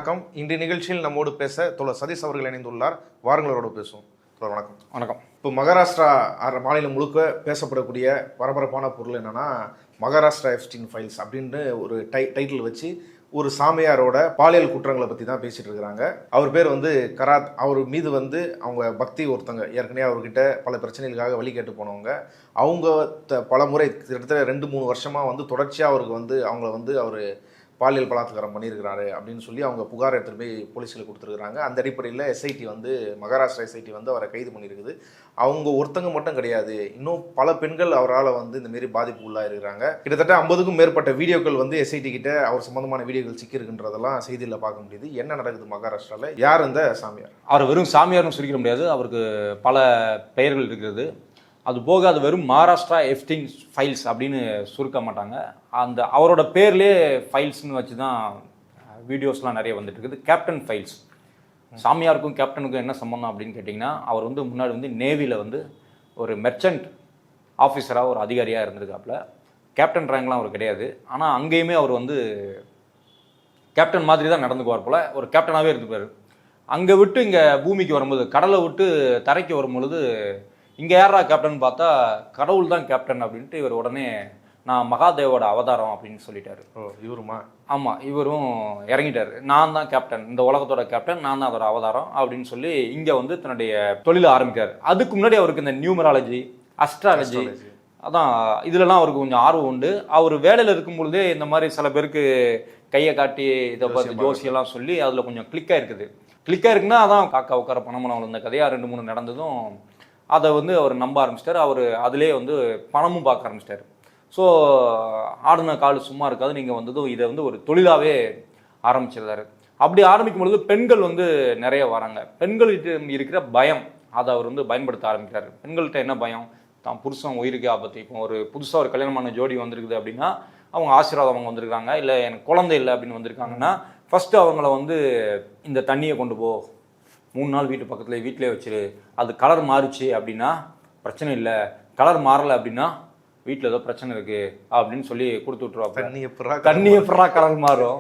வணக்கம். இன்றைய நிகழ்ச்சியில் நம்மோடு பேச தோழர் சதீஷ் அவர்கள் இணைந்துள்ளார். வாருங்களோடு பேசுவோம். தோழர் வணக்கம். வணக்கம். இப்போ மகாராஷ்டிரா மாநிலம் முழுக்க பேசப்படக்கூடிய பரபரப்பான பொருள் என்னன்னா, மகாராஷ்டிரா எப்ஸ்டீன் ஃபைல்ஸ் அப்படின்னு ஒரு டைட்டில் வச்சு ஒரு சாமியாரோட பாலியல் குற்றங்களை பற்றி தான் பேசிட்டு இருக்கிறாங்க. அவர் பேர் கராத். அவர் மீது அவங்க பக்தி ஒருத்தங்க ஏற்கனவே அவர்கிட்ட பல பிரச்சனைகளுக்காக வழி கேட்டு போனவங்க. அவங்க பல முறை கிட்டத்தட்ட 2-3 வருஷமாக தொடர்ச்சியாக அவருக்கு அவங்கள அவர் பாலியல் பலாத்காரம் பண்ணியிருக்கிறாரு அப்படின்னு சொல்லி அவங்க புகார் எடுத்துகிட்டு போய் போலீஸில் கொடுத்துருக்குறாங்க. அந்த அடிப்படையில் எஸ்ஐடி மகாராஷ்டிரா எஸ்ஐடி அவரை கைது பண்ணியிருக்குது. அவங்க ஒருத்தங்க மட்டும் கிடையாது, இன்னும் பல பெண்கள் அவரால் இந்தமாரி பாதிப்பு உள்ளாக இருக்கிறாங்க. கிட்டத்தட்ட 50க்கும் மேற்பட்ட வீடியோக்கள் எஸ்ஐடி கிட்ட அவர் சம்பந்தமான வீடியோக்கள் சிக்கியிருக்குன்றதெல்லாம் செய்தியில் பார்க்க முடியுது. என்ன நடக்குது மகாராஷ்டிராவில்? யார் இந்த சாமியார்? அவர் வெறும் சாமியார்னு சொல்லிக்க முடியாது, அவருக்கு பல பெயர்கள் இருக்கிறது. அது போக அது வெறும் மகாராஷ்டிரா எப்ஸ்டீன் ஃபைல்ஸ் அப்படின்னு சுருக்க மாட்டாங்க. அந்த அவரோட பேர்லேயே ஃபைல்ஸ்னு வச்சு தான் வீடியோஸ்லாம் நிறைய வந்துட்டு இருக்குது. Captain files. சாமியாருக்கும் கேப்டனுக்கும் என்ன சம்பந்தம் அப்படின்னு கேட்டிங்கன்னா, அவர் முன்னாடி நேவியில் ஒரு மெர்ச்சன்ட் ஆஃபீஸராக ஒரு அதிகாரியாக இருந்திருக்காப்புல. கேப்டன் ரேங்க்லாம் அவர் கிடையாது. ஆனால் அங்கேயுமே அவர் கேப்டன் மாதிரி தான் நடந்துக்குவார் போல். ஒரு கேப்டனாகவே இருந்துப்பார். அங்கே விட்டு இங்கே பூமிக்கு வரும்போது, கடலை விட்டு தரைக்கு வரும்பொழுது, இங்கே யாரா கேப்டன் பார்த்தா கடவுள் தான் கேப்டன் அப்படின்ட்டு இவர் உடனே நான் மகாதேவோட அவதாரம் அப்படின்னு சொல்லிட்டாரு. இவருமா? ஆமாம், இவரும் இறங்கிட்டார். நான் தான் கேப்டன், இந்த உலகத்தோட கேப்டன், நான் தான் அதோட அவதாரம் அப்படின்னு சொல்லி இங்கே தன்னுடைய தொழிலை ஆரம்பிக்கிறார். அதுக்கு முன்னாடி அவருக்கு இந்த நியூமராலஜி, அஸ்ட்ராலஜி, அதான் இதுலலாம் அவருக்கு கொஞ்சம் ஆர்வம் உண்டு. அவர் வேலையில் இருக்கும் பொழுதே இந்த மாதிரி சில பேருக்கு கையை காட்டி இதை பார்த்து ஜோசியெல்லாம் சொல்லி அதில் கொஞ்சம் கிளிக்காக இருக்குது. கிளிக்காக இருக்குன்னா அதான் காக்கா உட்கார பணமனம் வளர்ந்த கதையாக 2-3 நடந்ததும் அதை அவர் நம்ப ஆரம்பிச்சிட்டார். அவர் அதிலே பணமும் பார்க்க ஆரம்பிச்சிட்டார். ஸோ ஆடின கால் சும்மா இருக்காது. நீங்கள் இதை ஒரு தொழிலாகவே ஆரம்பிச்சிருந்தார். அப்படி ஆரம்பிக்கும் பொழுது பெண்கள் நிறைய வராங்க. பெண்கள்கிட்ட இருக்கிற பயம் அதை அவர் பயன்படுத்த ஆரம்பிக்கிறார். பெண்கள்கிட்ட என்ன பயம்? தான் புருஷன் உயிருக்கு ஆபத்து. இப்போ ஒரு புதுசாக ஒரு கல்யாணமான ஜோடி வந்திருக்குது அப்படின்னா, அவங்க ஆசீர்வாதம் அவங்க வந்திருக்காங்க, இல்லை எனக்கு குழந்தை இல்லை அப்படின்னு வந்திருக்காங்கன்னா, ஃபஸ்ட்டு அவங்கள இந்த தண்ணியை கொண்டு போ, 3 நாள் வீட்டு பக்கத்தில் வீட்டிலே வச்சிரு, அது கலர் மாறிச்சு அப்படின்னா பிரச்சனை இல்லை, கலர் மாறலை அப்படின்னா வீட்டில் ஏதோ பிரச்சனை இருக்குது அப்படின்னு சொல்லி கொடுத்து விட்ருவாங்க. தண்ணி எப்படா கலர் மாறும்?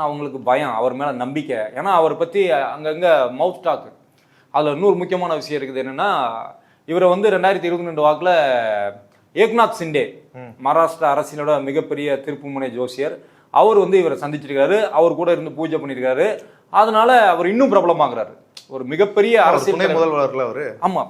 அவங்களுக்கு பயம், அவர் மேலே நம்பிக்கை. ஏன்னா அவரை பற்றி அங்கங்கே மவுத் டாக். அதில் இன்னொரு முக்கியமான விஷயம் இருக்குது. என்னென்னா, இவரை 2022 வாக்கில் ஏக்நாத் சிண்டே, மகாராஷ்டிரா அரசியலோட மிகப்பெரிய திருப்புமுனை ஜோசியர், அவர் இவரை சந்திச்சிருக்காரு. அவர் கூட இருந்து பூஜை பண்ணியிருக்காரு. அதனால அவர் இன்னும் பிரபலமாகிறாரு. ஒரு மிகப்பெரிய அரசியல் முதல்வர் அவர். ஆமாம்,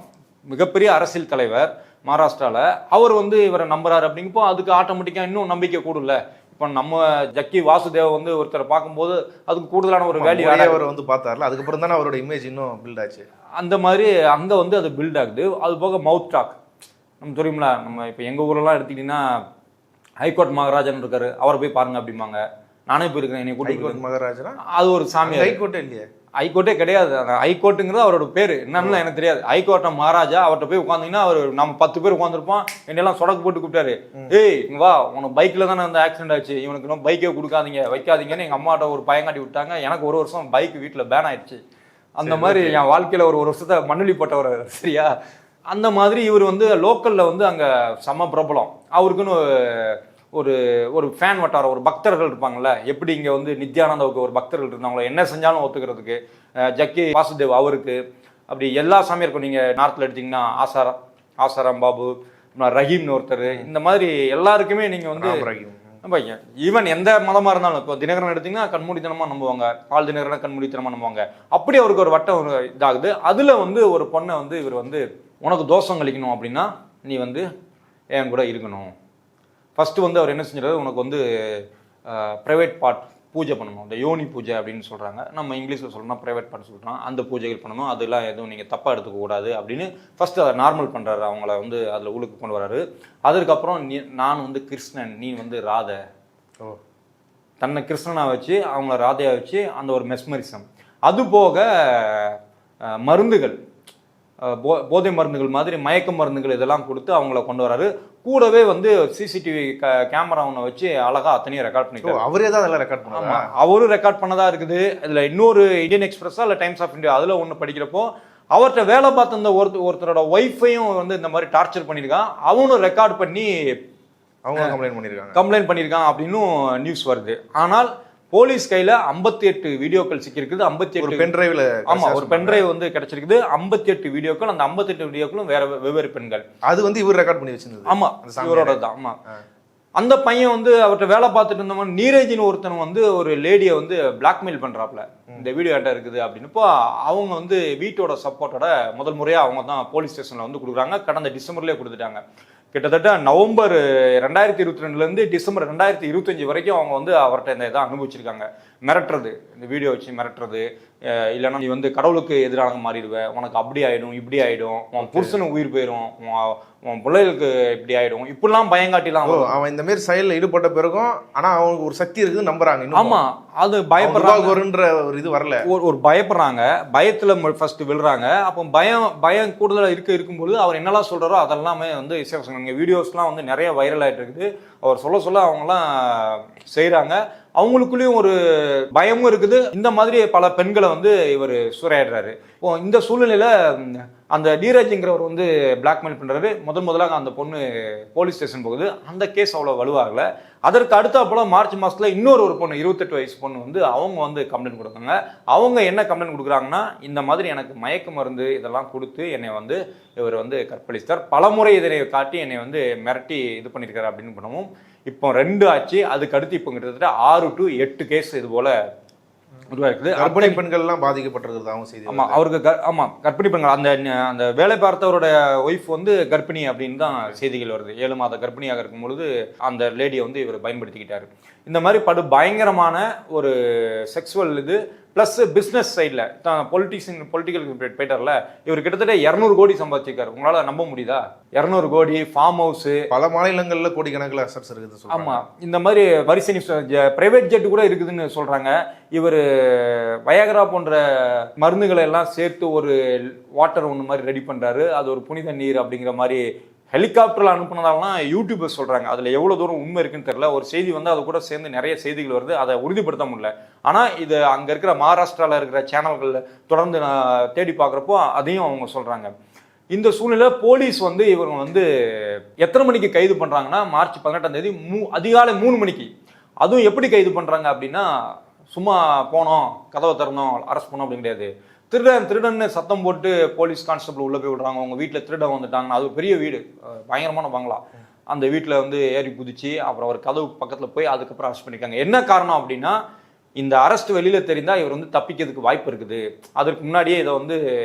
மிகப்பெரிய அரசியல் தலைவர் மகாராஷ்டிராவில். அவர் இவரை நம்புறாரு அப்படிங்கப்போ அதுக்கு ஆட்டோமேட்டிக்காக இன்னும் நம்பிக்கை கூடல. இப்போ நம்ம ஜக்கி வாசுதேவ் ஒருத்தரை பார்க்கும்போது அதுக்கு கூடுதலான ஒரு வேல்யூ அவர் பார்த்தார்ல, அதுக்கப்புறம் தானே அவரோட இமேஜ் இன்னும் பில்ட் ஆச்சு. அந்த மாதிரி அங்கே அது பில்ட் ஆகுது. அது போக மவுத் டாக் நம்ம தெரியுங்களா. நம்ம இப்போ எங்கள் ஊரெல்லாம் எடுத்துக்கிட்டிங்கன்னா ஹைகோர்ட் மகாராஜன் இருக்காரு, அவரை போய் பாருங்க அப்படிம்பாங்க. நானே போயிருக்கேன். என்னை கூட்டிட்டு மகாராஜா அது ஒரு சாமி. ஹைகோர்ட்டே இல்லையே. ஹைகோர்ட்டே கிடையாது. அந்த ஹைகோர்ட்டுங்கிறது அவரோட பேர் என்னன்னு எனக்கு தெரியாது. ஹைகோர்ட்டை மகாராஜா, அவர்கிட்ட போய் உட்காந்தீங்கன்னா அவர் நம்ம 10 பேர் உட்காந்துருப்போம். என்னெல்லாம் சொடக்கு போட்டு கூப்பிட்டாரு. ஏய் இங்க வா, உனக்கு பைக்கில் தானே ஆக்சிடென்ட் ஆச்சு, இவனுக்கு இன்னும் பைக்கே கொடுக்காதீங்க வைக்காதீங்கன்னு எங்கள் அம்மாட்ட ஒரு பயங்காட்டி விட்டாங்க. எனக்கு 1 வருஷம் பைக் வீட்டில் பேன் ஆயிடுச்சு. அந்த மாதிரி என் வாழ்க்கையில் ஒரு வருஷத்தை மண்ணுலி போட்டவர். சரியா? அந்த மாதிரி இவர் லோக்கலில் அங்கே செம்ம பிரபலம். அவருக்குன்னு ஒரு ஒரு ஃபேன் வட்டாரம், ஒரு பக்தர்கள் இருப்பாங்கள்ல. எப்படி இங்கே நித்யானந்தாவுக்கு ஒரு பக்தர்கள் இருந்தாங்களோ, என்ன செஞ்சாலும் ஒத்துக்கிறதுக்கு. ஜக்கி வாசுதேவ் அவருக்கு அப்படி எல்லா சாமியாருக்கும். நீங்கள் நார்த்தில் எடுத்திங்கன்னா ஆசாராம் பாபு, ரஹீம்னு ஒருத்தர், இந்த மாதிரி எல்லாருக்குமே நீங்கள் ஈவன் எந்த மதமாக இருந்தாலும், இப்போ தினகரன் எடுத்திங்கன்னா கண்மூடித்தனமாக நம்புவாங்க, பால் தினகரனை கண்மூடித்தனமாக நம்புவாங்க. அப்படி அவருக்கு ஒரு வட்டம் இதாகுது. அதில் ஒரு பொண்ணை இவர் உனக்கு தோஷம் கழிக்கணும் அப்படின்னா நீ என் கூட இருக்கணும். ஃபஸ்ட்டு அவர் என்ன செஞ்சிடாரு, உனக்கு ப்ரைவேட் பார்ட் பூஜை பண்ணணும், இந்த யோனி பூஜை அப்படின்னு சொல்கிறாங்க. நம்ம இங்கிலீஷில் சொல்லணும்னா ப்ரைவேட் பார்ட் சொல்கிறோம். அந்த பூஜைகள் பண்ணணும், அதெல்லாம் எதுவும் நீங்கள் தப்பாக எடுத்துக்கக்கூடாது அப்படின்னு ஃபஸ்ட்டு அதை நார்மல் பண்ணுறாரு. அவங்கள அதில் உள்ளுக்கு கொண்டு வராரு. அதற்கப்புறம் நான் கிருஷ்ணன், நீ ராதை. தன்னை கிருஷ்ணனாக வச்சு அவங்கள ராதையாக வச்சு அந்த ஒரு மெஸ்மரிசம். அது போக மருந்துகள், போதை மருந்துகள் மாதிரி மயக்க மருந்துகள் இதெல்லாம் கொடுத்து அவங்கள கொண்டு வராரு. கூடவே சிசிடிவி கேமரா ஒன்று வச்சு அழகா அத்தனையும் ரெக்கார்ட் பண்ணிக்கலாம். அவரே தான் அதெல்லாம் ரெக்கார்ட் பண்ணுவாங்க. அவரும் ரெக்கார்ட் பண்ணதா இருக்குது. இதில் இன்னொரு இந்தியன் எக்ஸ்பிரஸா இல்லை டைம்ஸ் ஆஃப் இந்தியா அதில் ஒன்று படிக்கிறப்போ அவர்கிட்ட வேலை பார்த்த இந்த ஒருத்தரோட ஒய்ஃபையும் இந்த மாதிரி டார்ச்சர் பண்ணியிருக்கான். அவனும் ரெக்கார்ட் பண்ணி அவங்க கம்ப்ளைண்ட் பண்ணியிருக்காங்க அப்படின்னு நியூஸ் வருது. ஆனால் போலீஸ் கையில 58 வீடியோக்கள் சிக்கிருக்குது. 58 பென் டிரைவ்ல. ஆமா, ஒரு பென் டிரைவ் வந்து கிடைச்சிருக்குது. 58 வீடியோக்கள். அந்த 58 வீடியோக்களும் வேற வெவ்வேறு பெண்கள். அது வந்து இவர் ரெக்கார்ட் பண்ணி வச்சிருந்தது. ஆமா, இவரோட தான். ஆமா, அந்த பையன் வந்து அவர்கிட்ட வேலை பார்த்துட்டு இருந்தவன் நீரஜின்னு ஒருத்தன் வந்து ஒரு லேடியை வந்து பிளாக்மெயில் பண்றாப்ல, இந்த வீடியோ என்கிட்ட இருக்குது அப்படின்னு. இப்போ அவங்க வந்து வீட்டோட சப்போர்ட்டோட முதல் முறையா அவங்க தான் போலீஸ் ஸ்டேஷன்ல வந்து கொடுக்குறாங்க. கடந்த டிசம்பர்லயே கொடுத்துட்டாங்க. கிட்டத்தட்ட நவம்பர் 2022 டிசம்பர் 2025 வரைக்கும் அவங்க வந்து அவர்கிட்ட இந்த இதை அனுபவிச்சிருக்காங்க. மிரட்டுறது, இந்த வீடியோ வச்சு மிரட்டுறது, இல்லைன்னா நீ வந்து கடவுளுக்கு எதிராக மாறிடுவ, உனக்கு அப்படி ஆயிடும், இப்படி ஆயிடும், உன் புருஷனுக்கு உயிர் போயிடும், உன் பிள்ளைகளுக்கு இப்படி ஆயிடும், இப்படிலாம் பயங்காட்டிலாம். அவன் இந்த மாதிரி செயலில் ஈடுபட்ட பிறகும் ஆனா அவங்களுக்கு ஒரு சக்தி இருக்குது நம்புறாங்க. ஆமா, அது பயப்படுறாங்கன்ற ஒரு இது வரல. ஒரு பயப்படுறாங்க, பயத்துல ஃபர்ஸ்ட் விழுறாங்க. அப்போ பயம் கூடுதலா இருக்கும்போது அவர் என்னெல்லாம் சொல்றாரோ அதெல்லாமே வந்து வீடியோஸ்லாம் வந்து நிறைய வைரல் ஆயிட்டு இருக்குது. அவர் சொல்ல அவங்கலாம் செய்யறாங்க. அவங்களுக்குள்ளேயும் ஒரு பயமும் இருக்குது. இந்த மாதிரி பல பெண்களை வந்து இவர் சூறையாடுறாரு. இப்போ இந்த சூழ்நிலையில அந்த நீரஜ்ங்கிறவர் வந்து பிளாக்மெயில் பண்றாரு. முதலாக அந்த பொண்ணு போலீஸ் ஸ்டேஷன் போகுது. அந்த கேஸ் அவ்வளவு வலுவாகல. அதற்கு அடுத்தாப்புல மார்ச் மாசத்துல இன்னொரு பொண்ணு 28 வயசு பொண்ணு வந்து அவங்க வந்து கம்ப்ளைண்ட் கொடுத்தாங்க. அவங்க என்ன கம்ப்ளைண்ட் கொடுக்குறாங்கன்னா, இந்த மாதிரி எனக்கு மயக்க மருந்து இதெல்லாம் கொடுத்து என்னை வந்து இவர் வந்து கற்பழித்தார், பலமுறை இதனை காட்டி என்னை வந்து மிரட்டி இது பண்ணியிருக்காரு அப்படின்னு பண்ணவும் இப்போ 2 ஆச்சு. அதுக்கு அடுத்து இப்போ கிட்டத்தட்ட 6 to 8 கேஸ் இது போல உருவாக்குது. கர்ப்பிணி பெண்கள்லாம் பாதிக்கப்பட்டிருக்கிறதாகவும் செய்தி. ஆமா, அவருக்கு கர்ப்பிணி பெண்கள், அந்த வேலை பார்த்தவரோட ஒய்ஃப் வந்து கர்ப்பிணி அப்படின்னு தான் செய்திகள் வருது. 7 மாத கர்ப்பிணியாக இருக்கும் பொழுது அந்த லேடியை வந்து இவர் பயன்படுத்திக்கிட்டாரு. இந்த மாதிரி பயங்கரமான ஒரு செக்ஸுவல் இது பிளஸ் பிஸ்னஸ் சைடில் பொலிட்டிக்கல் போயிட்டார்ல, இவர் கிட்டத்தட்ட 200 கோடி சம்பாதிச்சிருக்காரு. உங்களால நம்ப முடியுதா? 200 கோடி, ஃபார்ம் ஹவுஸ், பல மாநிலங்கள்ல கோடிக்கணக்கில் அசட்ஸ் இருக்குது. ஆமா, இந்த மாதிரி வரிசை பிரைவேட் ஜெட் கூட இருக்குதுன்னு சொல்றாங்க. இவர் வயகரா போன்ற மருந்துகளை எல்லாம் சேர்த்து ஒரு வாட்டர் ஒன்று மாதிரி ரெடி பண்றாரு. அது ஒரு புனித நீர் அப்படிங்கிற மாதிரி ஹெலிகாப்டர்ல அனுப்புனதாலாம் யூடியூபர் சொல்றாங்க. அதுல எவ்வளவு தூரம் உண்மை இருக்குன்னு தெரியல. ஒரு செய்தி வந்து அது கூட சேர்ந்து நிறைய செய்திகள் வருது, அதை உறுதிப்படுத்த முடியல. ஆனா இது அங்க இருக்கிற மகாராஷ்டிரால இருக்கிற சேனல்கள் தொடர்ந்து நான் தேடி பார்க்குறப்போ அதையும் அவங்க சொல்றாங்க. இந்த சூழ்நிலை போலீஸ் வந்து இவங்க வந்து எத்தனை மணிக்கு கைது பண்றாங்கன்னா, மார்ச் 18ஆம் தேதி அதிகாலை 3 மணிக்கு. அதுவும் எப்படி கைது பண்றாங்க அப்படின்னா, சும்மா போனோம், கதவை திறந்தோம், அரெஸ்ட் பண்ணோம் அப்படின்னு கிடையாது. திருடன்னு சத்தம் போட்டு போலீஸ் கான்ஸ்டபிள் உள்ள போய் விடுறாங்க. உங்க வீட்டில் திருடன் வந்துட்டாங்கன்னா, அது பெரிய வீடு, பயங்கரமான பங்களா, அந்த வீட்டில் வந்து ஏறி குதிச்சு அப்புறம் ஒரு கதவு பக்கத்தில் போய் அதுக்கப்புறம் அரெஸ்ட் பண்ணியிருக்காங்க. என்ன காரணம் அப்படின்னா, இந்த அரெஸ்ட் வெளியில தெரிந்தா இவர் வந்து தப்பிக்கிறதுக்கு வாய்ப்பு இருக்குது. அதற்கு முன்னாடியே இதை வந்து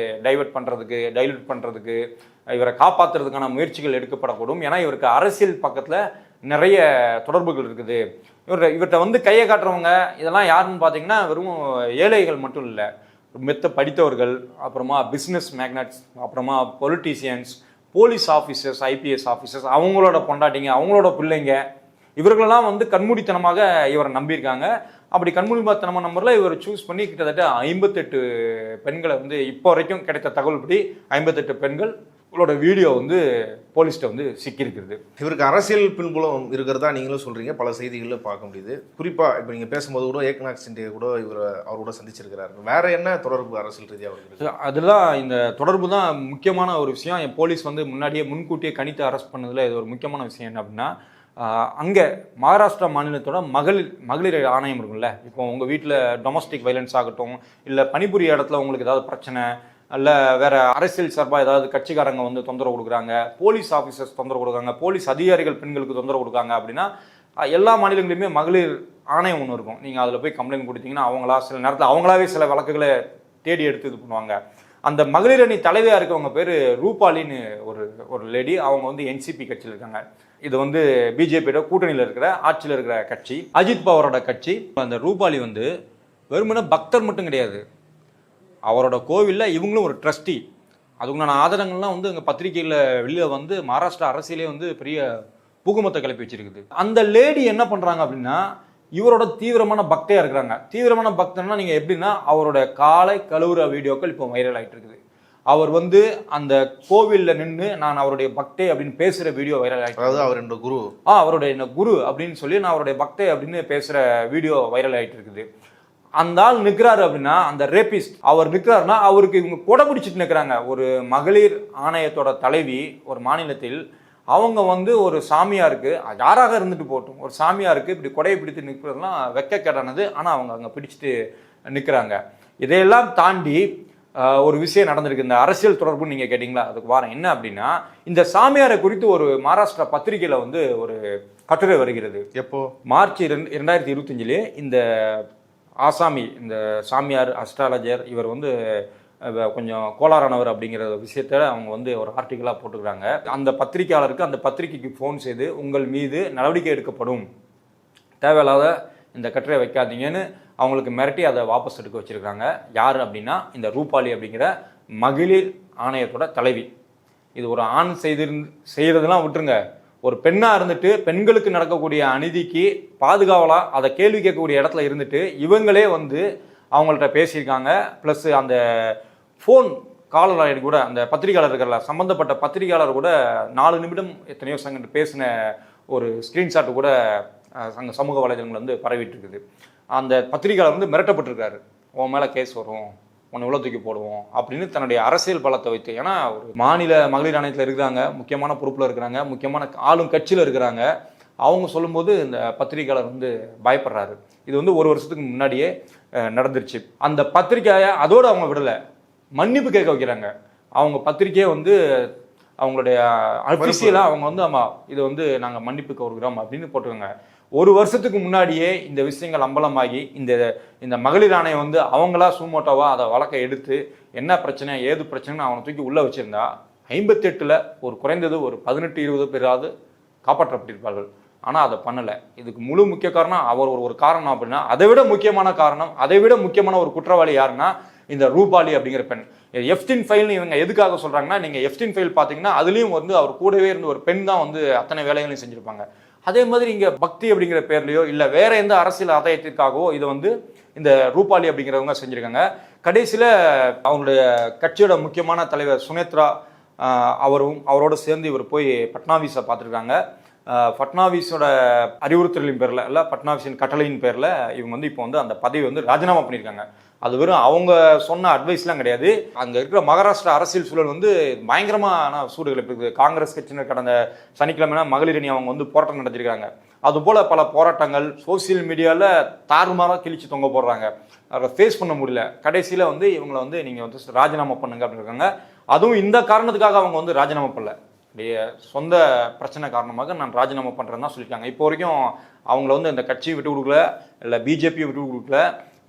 டைல்யூட் பண்றதுக்கு இவரை காப்பாற்றுறதுக்கான முயற்சிகள் எடுக்கப்படக்கூடும். ஏன்னா இவருக்கு அரசியல் பக்கத்துல நிறைய தொடர்புகள் இருக்குது. இவர்கிட்ட வந்து கையை காட்டுறவங்க இதெல்லாம் யாருன்னு பார்த்தீங்கன்னா வெறும் ஏழைகள் மட்டும் இல்லை, மெத்த படித்தவர்கள், அப்புறமா பிஸ்னஸ் மேக்னட்ஸ், அப்புறமா பொலிட்டீசியன்ஸ், போலீஸ் ஆஃபீஸர்ஸ், ஐபிஎஸ் ஆஃபீஸர்ஸ், அவங்களோட பொண்டாட்டிங்க, அவங்களோட பிள்ளைங்க, இவர்களெல்லாம் வந்து கண்மூடித்தனமாக இவரை நம்பியிருக்காங்க. அப்படி கண்மூடித்தனமான நம்பரில் இவர் சூஸ் பண்ணி கிட்டத்தட்ட 58 பெண்களை வந்து இப்போ வரைக்கும் கிடைத்த தகவல்படி 58 பெண்கள் உங்களோட வீடியோ வந்து போலீஸ்கிட்ட வந்து சிக்கியிருக்கிறது. இவருக்கு அரசியல் பின்புலம் இருக்கிறதா நீங்களும் சொல்றீங்க, பல செய்திகளில் பார்க்க முடியுது. குறிப்பாக இப்போ நீங்கள் பேசும்போது கூட ஏக்நாத் சிண்டே கூட அவரோட சந்திச்சிருக்கிறாரு. வேற என்ன தொடர்பு அரசியல் ரீதியாக இருக்குது? அதெல்லாம் இந்த தொடர்பு தான் முக்கியமான ஒரு விஷயம். என் போலீஸ் வந்து முன்கூட்டியே கணித்து அரெஸ்ட் பண்ணதில் இது ஒரு முக்கியமான விஷயம் என்ன அப்படின்னா, அங்கே மகாராஷ்டிரா மாநிலத்தோட மகளிர் ஆணையம் இருக்கும்ல. இப்போ உங்கள் வீட்டில் டொமஸ்டிக் வைலன்ஸ் ஆகட்டும், இல்லை பணிபுரிய இடத்துல உங்களுக்கு ஏதாவது பிரச்சனை, இல்லை வேற அரசியல் சார்பாக ஏதாவது கட்சிக்காரங்க வந்து தொந்தரவு கொடுக்குறாங்க, போலீஸ் ஆஃபீஸர்ஸ் தொந்தரவு கொடுக்குறாங்க, போலீஸ் அதிகாரிகள் பெண்களுக்கு தொந்தரவு கொடுக்காங்க அப்படின்னா எல்லா மாநிலங்களிலுமே மகளிர் ஆணையம் ஒன்று இருக்கும். நீங்கள் அதில் போய் கம்ப்ளைண்ட் கொடுத்தீங்கன்னா அவங்களா சில நேரத்தில் அவங்களாவே சில வழக்குகளை தேடி எடுத்து இது பண்ணுவாங்க. அந்த மகளிர் அணி தலைவியாக இருக்கவங்க பேர் ரூபாலின்னு ஒரு லேடி. அவங்க வந்து என்சிபி கட்சியில் இருக்காங்க. இது வந்து பிஜேபியோட கூட்டணியில் இருக்கிற ஆட்சியில் இருக்கிற கட்சி, அஜித் பவாரோட கட்சி. அந்த ரூபாலி வந்து வெறுமனே பக்தர் மட்டும் கிடையாது, அவரோட கோவிலில் இவங்களும் ஒரு ட்ரஸ்டி. அதுக்குண்டான ஆதாரங்கள்லாம் வந்து எங்கள் பத்திரிகையில் வெளியில் வந்து மகாராஷ்டிரா அரசியலே வந்து பெரிய பூகமத்தை கிளப்பி வச்சிருக்குது. அந்த லேடி என்ன பண்ணுறாங்க அப்படின்னா, இவரோட தீவிரமான பக்தையாக இருக்கிறாங்க. தீவிரமான பக்தன்னா நீங்கள் எப்படின்னா, அவரோட காலை கழுவுற வீடியோக்கள் இப்போ வைரல் ஆகிட்டு இருக்குது. அவர் வந்து அந்த கோவிலில் நின்று நான் அவருடைய பக்தே அப்படின்னு பேசுகிற வீடியோ வைரல் ஆகிட்டு, அதாவது அவர் என்ன குரு, அவருடைய என்ன குரு அப்படின்னு சொல்லி நான் அவருடைய பக்தே அப்படின்னு பேசுகிற வீடியோ வைரல் ஆகிட்டு இருக்குது. அந்த ஆள் நிற்கிறாரு அப்படின்னா, அந்த ரேபிஸ்ட் அவர் நிற்கிறாருன்னா அவருக்கு இவங்க கொடை பிடிச்சிட்டு நிற்கிறாங்க. ஒரு மகளிர் ஆணையத்தோட தலைவி ஒரு மாநிலத்தில் அவங்க வந்து ஒரு சாமியாருக்கு, யாராக இருந்துட்டு போகட்டும், ஒரு சாமியாருக்கு இப்படி கொடையை பிடித்து நிற்கிறதுலாம் வெட்கக்கேடானது. ஆனால் அவங்க அங்கே பிடிச்சிட்டு நிற்கிறாங்க. இதையெல்லாம் தாண்டி ஒரு விஷயம் நடந்திருக்கு. இந்த அரசியல் தொடர்புன்னு நீங்கள் கேட்டிங்களா, அதுக்கு வாரம் என்ன அப்படின்னா, இந்த சாமியாரை குறித்து ஒரு மகாராஷ்டிரா பத்திரிகையில் வந்து ஒரு கட்டுரை வருகிறது. எப்போ? மார்ச் 2025 இந்த ஆசாமி, இந்த சாமியார் அஸ்ட்ராலஜர், இவர் வந்து கொஞ்சம் கோளாறானவர் அப்படிங்கிற விஷயத்த அவங்க வந்து ஒரு ஆர்டிக்கலாக போட்டுக்கிறாங்க. அந்த பத்திரிகையாளருக்கு அந்த பத்திரிகைக்கு ஃபோன் செய்து உங்கள் மீது நடவடிக்கை எடுக்கப்படும், தேவையில்லாத இந்த கட்டுரை வைக்காதீங்கன்னு அவங்களுக்கு மிரட்டி அதை வாபஸ் எடுக்க வச்சுருக்காங்க. யார் அப்படின்னா இந்த ரூபாலி அப்படிங்கிற மகளிர் ஆணையத்தோட தலைவி. இது ஒரு ஆண் செய்கிறதுலாம் விட்டுருங்க, ஒரு பெண்ணாக இருந்துட்டு பெண்களுக்கு நடக்கக்கூடிய அநீதிக்கு பாதுகாவலாக அதை கேள்வி கேட்கக்கூடிய இடத்துல இருந்துட்டு இவங்களே வந்து அவங்கள்ட்ட பேசியிருக்காங்க. ப்ளஸ் அந்த ஃபோன் காலர் கூட அந்த பத்திரிகையாளர் இருக்கிற சம்மந்தப்பட்ட பத்திரிகையாளர் கூட 4 நிமிடம் எத்தனையோ செகண்ட் பேசின ஒரு ஸ்க்ரீன்ஷாட்டு கூட அங்கே சமூக வலைதளங்கள் வந்து பரவிட்டு இருக்குது. அந்த பத்திரிகையாளர் வந்து மிரட்டப்பட்டிருக்காரு, உன் மேலே கேஸ் வரும், உன்னை உள்ள தூக்கி போடுவோம் அப்படின்னு தன்னுடைய அரசியல் பலத்தை வைத்து. ஏன்னா ஒரு மாநில மகளிர் ஆணையத்தில் இருக்கிறாங்க, முக்கியமான பொறுப்பில் இருக்கிறாங்க, முக்கியமான ஆளும் கட்சியில் இருக்கிறாங்க. அவங்க சொல்லும்போது இந்த பத்திரிகையாளர் வந்து பயப்படுறாரு. இது வந்து 1 வருஷத்துக்கு முன்னாடியே நடந்துருச்சு. அந்த பத்திரிகையை அதோடு அவங்க விடலை, மன்னிப்பு கேட்க வைக்கிறாங்க. அவங்க பத்திரிகையை வந்து அவங்களுடைய அஃபிஷியலாக அவங்க வந்து ஆமாம் இது வந்து நாங்கள் மன்னிப்பு கோருகிறோம் அப்படின்னு போட்டுருக்காங்க. 1 வருஷத்துக்கு முன்னாடியே இந்த விஷயங்கள் அம்பலமாகி இந்த மகளிர் ஆணையம் வந்து அவங்களா சூமோட்டோவா அதை வழக்கை எடுத்து என்ன பிரச்சனை ஏது பிரச்சனைன்னு அவனை தூக்கி உள்ளே வச்சுருந்தா 58ல் ஒரு குறைந்தது ஒரு 18-20 பேராவது காப்பாற்றப்பட்டிருப்பார்கள். ஆனால் அதை பண்ணலை. இதுக்கு முழு முக்கிய காரணம் அவர் ஒரு காரணம் அப்படின்னா, அதை விட முக்கியமான ஒரு குற்றவாளி யாருன்னா இந்த ரூபாலி அப்படிங்கிற பெண். எஃப்டின் ஃபைல்னு இவங்க எதுக்காக சொல்கிறாங்கன்னா, நீங்கள் எஃப்டின் ஃபைல் பார்த்தீங்கன்னா அதுலேயும் வந்து அவர் கூடவே இருந்து ஒரு பெண் தான் வந்து அத்தனை வேலைகளையும் செஞ்சுருப்பாங்க. அதே மாதிரி இங்கே பக்தி அப்படிங்கிற பேர்லையோ இல்லை வேற எந்த அரசியல் ஆதாயத்திற்காகவோ இதை வந்து இந்த ரூபாலி அப்படிங்கிறவங்க செஞ்சுருக்காங்க. கடைசியில் அவங்களுடைய கட்சியோட முக்கியமான தலைவர் சுனேத்ரா அவரோட சேர்ந்து இவர் போய் பட்னாவிஸை பார்த்துருக்காங்க. பட்னாவிஸோட அறிவுறுத்தலின் பேரில் இல்லை பட்னாவிஸின் கட்டளையின் பேரில் இவங்க வந்து இப்போ வந்து அந்த பதவி வந்து ராஜினாமா பண்ணியிருக்காங்க. அது வெறும் அவங்க சொன்ன அட்வைஸ்லாம் கிடையாது. அங்கே இருக்கிற மகாராஷ்டிரா அரசியல் சூழல் வந்து பயங்கரமான சூடுகள் இருக்குது. காங்கிரஸ் கட்சியினர் கடந்த சனிக்கிழமை மகளிர் அணி அவங்க வந்து போராட்டம் நடத்திருக்காங்க. அதுபோல் பல போராட்டங்கள் சோசியல் மீடியாவில் தாறுமாறாக கிழிச்சு தொங்க போடுறாங்க. அதை ஃபேஸ் பண்ண முடியல. கடைசியில் வந்து இவங்களை வந்து நீங்கள் வந்து ராஜினாமா பண்ணுங்க அப்படின்னு இருக்காங்க. அதுவும் இந்த காரணத்துக்காக அவங்க வந்து ராஜினாமா பண்ணல, சொந்த பிரச்சனை காரணமாக நான் ராஜினாமா பண்ணுறேன்னு தான் சொல்லியிருக்காங்க. இப்போ வரைக்கும் அவங்கள வந்து இந்த கட்சியை விட்டு கொடுக்கல, இல்லை பிஜேபியை விட்டு கொடுக்கல,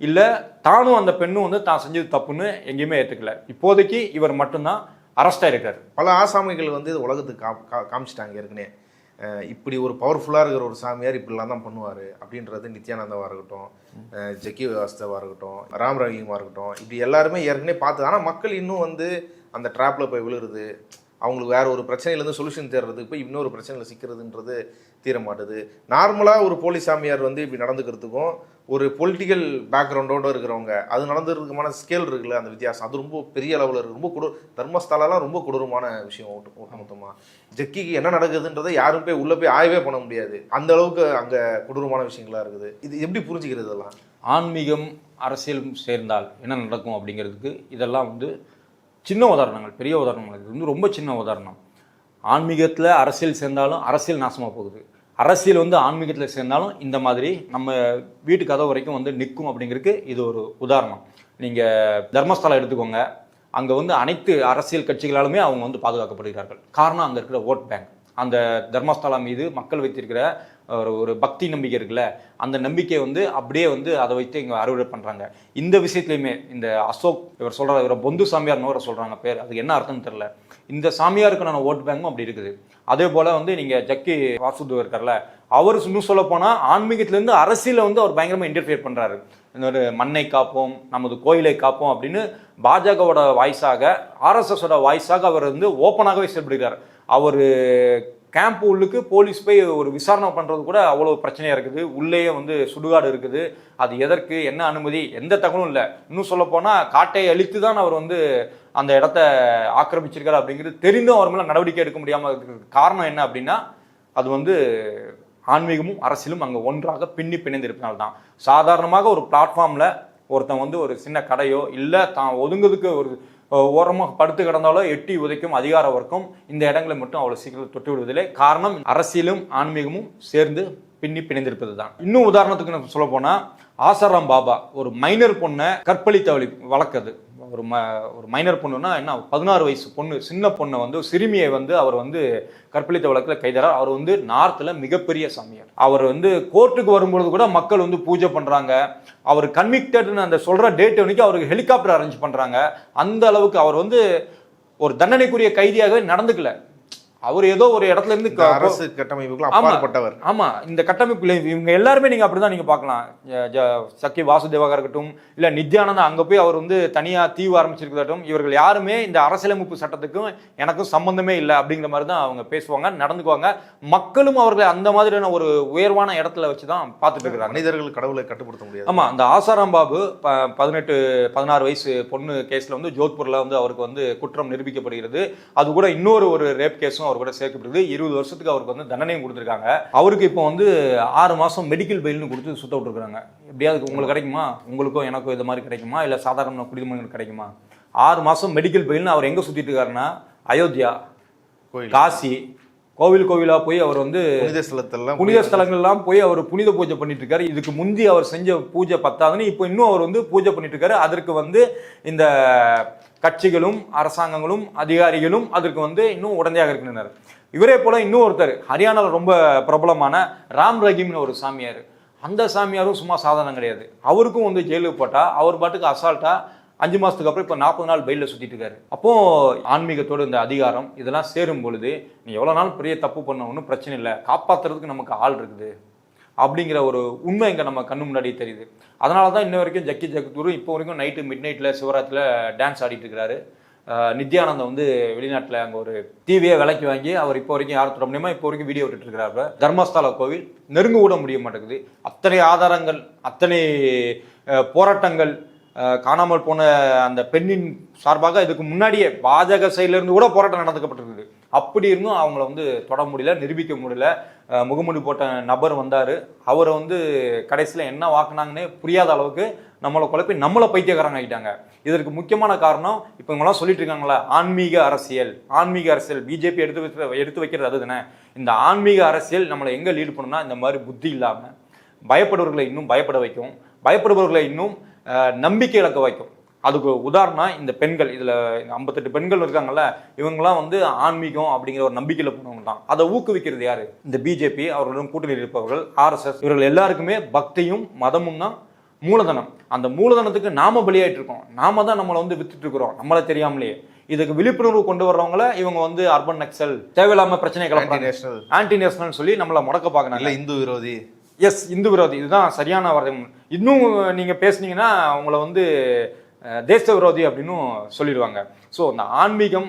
இல்லை தானும் அந்த பெண்ணும் வந்து தான் செஞ்சது தப்புன்னு எங்கேயுமே ஏற்றுக்கல. இப்போதைக்கு இவர் மட்டும்தான் அரெஸ்ட் ஆகிருக்காரு. பல ஆசாமிகள் வந்து உலகத்துக்கு காமிச்சிட்டாங்க ஏற்கனவே. இப்படி ஒரு பவர்ஃபுல்லாக இருக்கிற ஒரு சாமியார் இப்படிலாம் தான் பண்ணுவார் அப்படின்றது நித்யானந்தாவாக இருக்கட்டும், ஜக்கி வாஸ்தவாக இருக்கட்டும், ராம் ரஹீமாக இருக்கட்டும், இப்படி எல்லாருமே ஏற்கனவே பார்த்து. ஆனால் மக்கள் இன்னும் வந்து அந்த ட்ராப்பில் போய் விழுறது, அவங்களுக்கு வேற ஒரு பிரச்சனையிலேருந்து சொல்யூஷன் தேடுறதுக்கு போய் இன்னொரு பிரச்சனையில் சிக்கிறதுன்றது தீர மாட்டுது. நார்மலாக ஒரு போலீஸ் சாமியார் வந்து இப்படி நடந்துக்கிறதுக்கும் ஒரு பொலிட்டிக்கல் பேக்ரவுண்டோடு இருக்கிறவங்க அது நடந்துக்கிறதுக்குமான ஸ்கேல் இருக்குல்ல, அந்த வித்தியாசம் அது ரொம்ப பெரிய அளவில் இருக்குது. ரொம்ப தர்மஸ்தலாலாம் ரொம்ப கொடூரமான விஷயம். மொத்தமாக ஜக்கிக்கு என்ன நடக்குதுன்றதை யாரும் போய் உள்ளே போய் ஆய்வே பண்ண முடியாது, அந்த அளவுக்கு அங்கே கொடூரமான விஷயங்களாக இருக்குது. இது எப்படி புரிஞ்சுக்கிறது? இதெல்லாம் ஆன்மீகம் அரசியல் சேர்ந்தால் என்ன நடக்கும் அப்படிங்கிறதுக்கு இதெல்லாம் வந்து சின்ன உதாரணங்கள், பெரிய உதாரணங்கள். இது வந்து ரொம்ப சின்ன உதாரணம். ஆன்மீகத்தில் அரசியல் சேர்ந்தாலும் அரசியல் நாசமாக போகுது, அரசியல் வந்து ஆன்மீகத்தில் சேர்ந்தாலும் இந்த மாதிரி நம்ம வீட்டு கதவு வரைக்கும் வந்து நிற்கும் அப்படிங்கிறதுக்கு இது ஒரு உதாரணம். நீங்கள் தர்மஸ்தலம் எடுத்துக்கோங்க, அங்கே வந்து அனைத்து அரசியல் கட்சிகளாலுமே அவங்க வந்து பாதுகாக்கப்படுகிறார்கள். காரணம் அங்கே இருக்கிற ஓட் பேங்க். அந்த தர்மஸ்தலா மீது மக்கள் வைத்திருக்கிற ஒரு பக்தி நம்பிக்கை இருக்குல்ல, அந்த நம்பிக்கை வந்து அப்படியே வந்து அதை வைத்து இங்கே அறுவடை பண்ணுறாங்க. இந்த விஷயத்துலையுமே இந்த அசோக் இவர் சொல்கிற இவரை பொந்து சாமியார்னு வர சொல்கிறாங்க பேர், அதுக்கு என்ன அர்த்தம்னு தெரில. இந்த சாமியாருக்கான ஓட் பேங்கும் அப்படி இருக்குது. அதே போல் வந்து நீங்கள் ஜக்கி வாசுதேவ் இருக்கார்ல, அவர் இன்னும் சொல்ல போனால் ஆன்மீகத்திலேருந்து அரசியலில் வந்து அவர் பயங்கரமாக இன்டர்ஃபியர் பண்ணுறாரு. இந்த ஒரு மண்ணை காப்போம், நமது கோயிலை காப்போம் அப்படின்னு பாஜகவோட வாய்ஸாக, ஆர்எஸ்எஸோட வாய்ஸாக அவர் வந்து ஓப்பனாகவே செயல்படுகிறார். அவர் கேம்ப் உள்ளுக்கு போலீஸ் போய் ஒரு விசாரணை பண்ணுறது கூட அவ்வளோ பிரச்சனையாக இருக்குது. உள்ளேயே வந்து சுடுகாடு இருக்குது. அது எதற்கு, என்ன அனுமதி, எந்த தகவலும் இல்லை. இன்னும் சொல்ல போனால் காட்டை அழித்து தான் அவர் வந்து அந்த இடத்த ஆக்கிரமிச்சிருக்காரு அப்படிங்கிறது தெரிந்தும் அவர் மேலே நடவடிக்கை எடுக்க முடியாமல் இருக்கிறதுக்கு காரணம் என்ன அப்படின்னா, அது வந்து ஆன்மீகமும் அரசியலும் அங்கே ஒன்றாக பிணைந்து இருப்பதால் தான். சாதாரணமாக ஒரு பிளாட்ஃபார்மில் ஒருத்தன் வந்து ஒரு சின்ன கடையோ இல்லை தான் ஒதுங்குறதுக்கு ஒரு ஓரமாக படுத்து கிடந்தாலோ எட்டி உதைக்கும் அதிகார வர்க்கம் இந்த இடங்களை மட்டும் அவ்வளோ சீக்கிரம் தொட்டு விடுவதில்லை. காரணம் அரசியலும் ஆன்மீகமும் சேர்ந்து பிணைந்திருப்பது தான். இன்னும் உதாரணத்துக்கு நான் சொல்ல போனா ஆசாராம் பாபா ஒரு மைனர் பொண்ணை கற்பழித்த வழக்குது. ஒரு மைனர் பொண்ணுன்னா என்ன 16 வயசு பொண்ணு, சின்ன பொண்ணை வந்து சிறுமியை வந்து அவர் வந்து கற்பழித்த வழக்கில் கைதாரார். அவர் வந்து நார்த்தில் மிகப்பெரிய சாமியார். அவர் வந்து கோர்ட்டுக்கு வரும்பொழுது கூட மக்கள் வந்து பூஜை பண்றாங்க. அவர் கன்விக்டட்னு அந்த சொல்ற டேட் அன்னைக்கு அவருக்கு ஹெலிகாப்டர் அரேஞ்ச் பண்றாங்க. அந்த அளவுக்கு அவர் வந்து ஒரு தண்டனைக்குரிய கைதியாகவே நடந்துக்கல. அவர் ஏதோ ஒரு இடத்துல இருந்து அரசு கட்டமைப்புக்கு அப்பாற்பட்டவர். ஆமா, இந்த கட்டமைப்புல இவங்க எல்லாருமே நீங்க அப்படிதான் நீங்க பார்க்கலாம். சக்கி வாசுதேவாக இருக்கட்டும், இல்ல நித்யானந்தா அங்க போய் அவர் வந்து தனியா தீவு ஆரம்பிச்சிருக்கட்டும், இவர்கள் யாருமே இந்த அரசியலமைப்பு சட்டத்துக்கும் எனக்கும் சம்பந்தமே இல்லை அப்படிங்கிற மாதிரி தான் அவங்க பேசுவாங்க, நடந்துக்குவாங்க. மக்களும் அவர்களை அந்த மாதிரியான ஒரு உயர்வான இடத்துல வச்சுதான் பார்த்துட்டு இருக்கிறாங்க. மனிதர்கள் கடவுளை கட்டுப்படுத்த முடியாது. ஆமா, அந்த ஆசாராம் பாபு 16 வயசு பொண்ணு கேஸ்ல வந்து ஜோத்பூர்ல வந்து அவருக்கு வந்து குற்றம் நிரூபிக்கப்படுகிறது. அது கூட இன்னொரு ஒரு ரேப் கேஸும் அவர் கூட சேர்க்கப்படுது. 20 வருஷத்துக்கு அவருக்கு வந்து தண்டனையும் கொடுத்துருக்காங்க. அவருக்கு இப்போ வந்து 6 மாசம் மெடிக்கல் பெயில்னு கொடுத்து சுத்த விட்டுருக்காங்க. எப்படியாவது உங்களுக்கு கிடைக்குமா, உங்களுக்கும் எனக்கும் இது மாதிரி கிடைக்குமா, இல்லை சாதாரண குடிமகனுக்கு கிடைக்குமா? 6 மாசம் மெடிக்கல் பெயில்னு அவர் எங்க சுத்திட்டு இருக்காருன்னா அயோத்தியா, காசி, கோவிலா போய் அவர் வந்து புனித ஸ்தலங்கள்லாம் போய் அவர் புனித பூஜை பண்ணிட்டு இருக்காரு. இதுக்கு முந்தி அவர் செஞ்ச பூஜை பத்தாதுன்னு இப்போ இன்னும் அவர் வந்து பூஜை பண்ணிட்டு இருக்காரு. அதற்கு வந்து இந்த கட்சிகளும் அரசாங்கங்களும் அதிகாரிகளும் அதற்கு வந்து இன்னும் உடந்தையாக இருக்கின்றனர். இவரே போல இன்னும் ஒருத்தர் ஹரியானாவில் ரொம்ப பிரபலமான ராம் ரஹீம்னு ஒரு சாமியார். அந்த சாமியாரும் சும்மா சாதாரணம் கிடையாது. அவருக்கும் வந்து ஜெயிலுக்கு போட்டா அவர் பாட்டுக்கு அசால்ட்டா 5 மாசத்துக்கு அப்புறம் இப்போ 40 நாள் பெயிலில் சுத்திட்டு இருக்காரு. அப்போ ஆன்மீகத்தோடு இந்த அதிகாரம் இதெல்லாம் சேரும் பொழுது நீ எவ்வளவு நாள் பெரிய தப்பு பண்ண ஒன்றும் பிரச்சனை இல்லை, காப்பாத்துறதுக்கு நமக்கு ஆள் இருக்குது அப்படிங்கிற ஒரு உண்மை இங்கே நம்ம கண்ணு முன்னாடியே தெரியுது. அதனால தான் இன்ன வரைக்கும் ஜக்கி ஜகத்தூர் இப்போ வரைக்கும் நைட்டு மிட்-நைட்டில் சிவராத்திரியில் டான்ஸ் ஆடிட்டு இருக்கிறாரு. நித்யானந்தம் வந்து வெளிநாட்டில் அங்கே ஒரு டிவியை விலைக்கு வாங்கி அவர் இப்போ வரைக்கும் யாரும் தொட முடியுமா இப்போ வரைக்கும் வீடியோ விட்டுட்டு இருக்கிறாரு. தர்மஸ்தல கோவில் நெருங்க கூட முடிய மாட்டேங்குது. அத்தனை ஆதாரங்கள், அத்தனை போராட்டங்கள், காணாமல் போன அந்த பெண்ணின் சார்பாக இதுக்கு முன்னாடியே பாஜக சைட்லேருந்து கூட போராட்டம் நடந்துக்கப்பட்டிருக்குது. அப்படி இருந்தும் அவங்கள வந்து தொட முடியல, நிரூபிக்க முடியல. முகமூடி போட்ட நபர் வந்தார். அவரை வந்து கடைசியில் என்ன வாக்குனாங்கன்னே புரியாத அளவுக்கு நம்மளை குழப்பி நம்மளை பைத்தியக்காரங்க ஆகிட்டாங்க. இதற்கு முக்கியமான காரணம் இப்போ இவங்களாம் சொல்லிட்டு இருக்காங்களா ஆன்மீக அரசியல். பிஜேபி எடுத்து வைக்கிறது அது தானே. இந்த ஆன்மீக அரசியல் நம்மளை எங்கே லீடு பண்ணணும்னா இந்த மாதிரி புத்தி இல்லாமல் பயப்படுபவர்களை இன்னும் பயப்பட வைக்கும், பயப்படுபவர்களை இன்னும் நம்பிக்கை இழக்க வைக்கும். அதுக்கு உதாரணம் இந்த பெண்கள். இதில் 58 பெண்கள் இருக்காங்கல்ல, இவங்கெல்லாம் வந்து ஆன்மீகம் அப்படிங்கிற ஒரு நம்பிக்கையில் போனவங்க தான். அதை ஊக்குவிக்கிறது யாரு? இந்த பிஜேபி, அவர்களுடன் கூட்டணியில் இருப்பவர்கள், RSS, இவர்கள் எல்லாருக்குமே பக்தியும் மதமும் தான் மூலதனம். அந்த மூலதனத்துக்கு நாம பலியாயிட்டு இருக்கோம். நாம தான் நம்மளை வந்து வித்துட்டு இருக்கிறோம் நம்மளை தெரியாமலேயே. இதுக்கு விழிப்புணர்வு கொண்டு வர்றவங்கள இவங்க வந்து அர்பன் நக்சல், தேவையில்லாம பிரச்சனை கிளம்புறாங்க, ஆன்டி நேஷனல் சொல்லி நம்மளை முடக்க பார்க்கறாங்க. இந்து விரோதி, எஸ் இந்து விரோதி, இதுதான் சரியான வார்த்தை. இன்னும் நீங்க பேசுனீங்கன்னா உங்களை வந்து தேச விரோதி அப்படின்னு சொல்லிடுவாங்க. ஸோ அந்த ஆன்மீகம்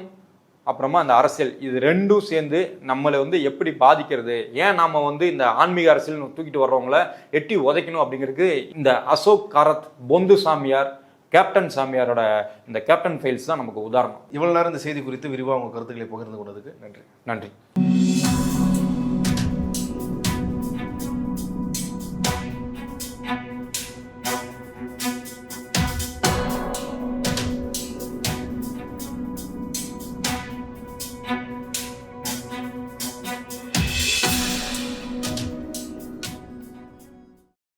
அப்புறமா அந்த அரசியல் இது ரெண்டும் சேர்ந்து நம்மளை வந்து எப்படி பாதிக்கிறது, ஏன் நாம வந்து இந்த ஆன்மீக அரசியல் தூக்கிட்டு வர்றவங்கள எட்டி உதைக்கணும் அப்படிங்கிறதுக்கு இந்த அசோக் காரத், பொந்து சாமியார், கேப்டன் சாமியாரோட இந்த கேப்டன் ஃபைல்ஸ் தான் நமக்கு உதாரணம். இவ்வளவு நேரம் இந்த செய்தி குறித்து விரிவாக உங்க கருத்துக்களை பகிர்ந்து கொண்டதுக்கு நன்றி.